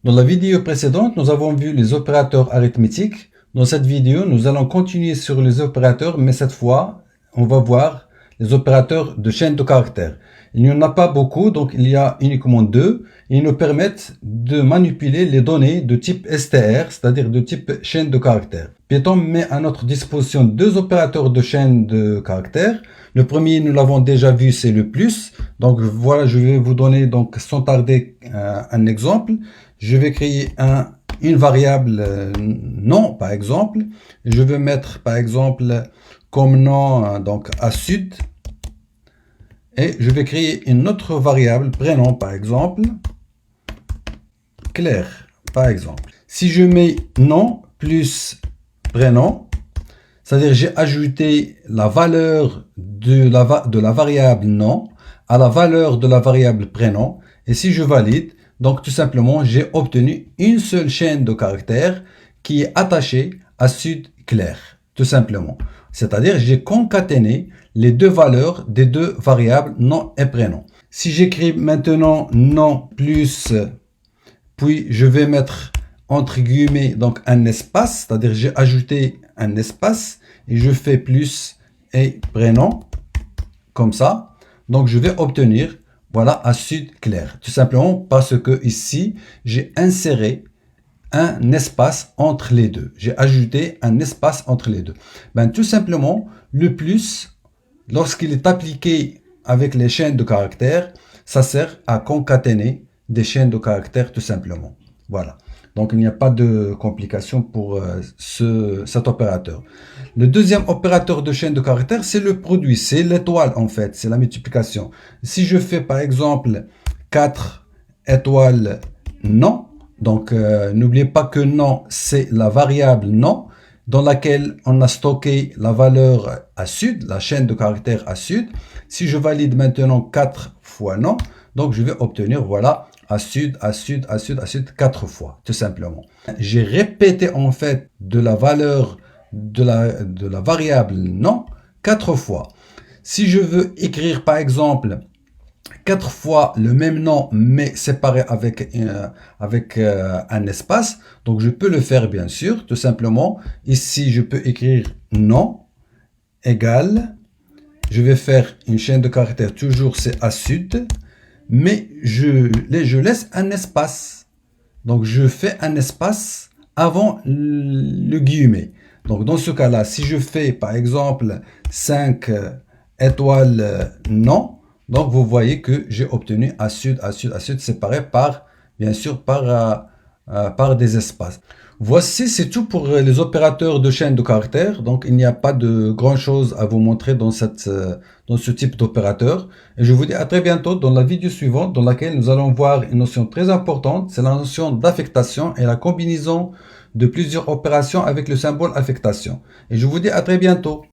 Dans la vidéo précédente, nous avons vu les opérateurs arithmétiques. Dans cette vidéo, nous allons continuer sur les opérateurs, mais cette fois, on va voir les opérateurs de chaîne de caractères. Il n'y en a pas beaucoup, donc il y a uniquement deux. Ils nous permettent de manipuler les données de type str, c'est-à-dire de type chaîne de caractères. Python met à notre disposition deux opérateurs de chaîne de caractères. Le premier, nous l'avons déjà vu, c'est le plus. Donc voilà, je vais vous donner donc sans tarder un exemple. Je vais créer une variable nom, par exemple. Je vais mettre, par exemple, comme nom, donc à sud. Et je vais créer une autre variable, prénom, par exemple. Claire, par exemple. Si je mets nom plus prénom, c'est-à-dire j'ai ajouté la valeur de la variable nom à la valeur de la variable prénom. Et si je valide, donc tout simplement, j'ai obtenu une seule chaîne de caractères qui est attachée à sud clair, tout simplement. C'est-à-dire, j'ai concaténé les deux valeurs des deux variables nom et prénom. Si j'écris maintenant nom plus, puis je vais mettre entre guillemets donc un espace, c'est-à-dire j'ai ajouté un espace et je fais plus et prénom, comme ça. Donc je vais obtenir, voilà, à sud clair. Tout simplement parce que ici, j'ai inséré un espace entre les deux. J'ai ajouté un espace entre les deux. Ben, tout simplement, le plus, lorsqu'il est appliqué avec les chaînes de caractères, ça sert à concaténer des chaînes de caractères tout simplement. Voilà. Donc, il n'y a pas de complication pour cet opérateur. Le deuxième opérateur de chaîne de caractères, c'est le produit. C'est l'étoile, en fait. C'est la multiplication. Si je fais, par exemple, 4 étoiles non, donc n'oubliez pas que nom, c'est la variable nom dans laquelle on a stocké la valeur à sud, la chaîne de caractères à sud. Si je valide maintenant 4 fois non, donc je vais obtenir, voilà, à sud, à sud, à sud, à sud, 4 fois, tout simplement. J'ai répété en fait de la valeur de la variable non 4 fois. Si je veux écrire par exemple 4 fois le même nom mais séparé avec un espace, donc je peux le faire bien sûr, tout simplement. Ici, je peux écrire nom égale, je vais faire une chaîne de caractères, toujours c'est à sud, mais je laisse un espace. Donc je fais un espace avant le guillemet. Donc dans ce cas-là, si je fais par exemple 5 étoiles non, donc vous voyez que j'ai obtenu à sud, à sud, à sud, séparé par, bien sûr, par des espaces. Voici, c'est tout pour les opérateurs de chaîne de caractères. Donc il n'y a pas de grand chose à vous montrer dans ce type d'opérateur. Et je vous dis à très bientôt dans la vidéo suivante dans laquelle nous allons voir une notion très importante. C'est la notion d'affectation et la combinaison de plusieurs opérations avec le symbole affectation. Et je vous dis à très bientôt.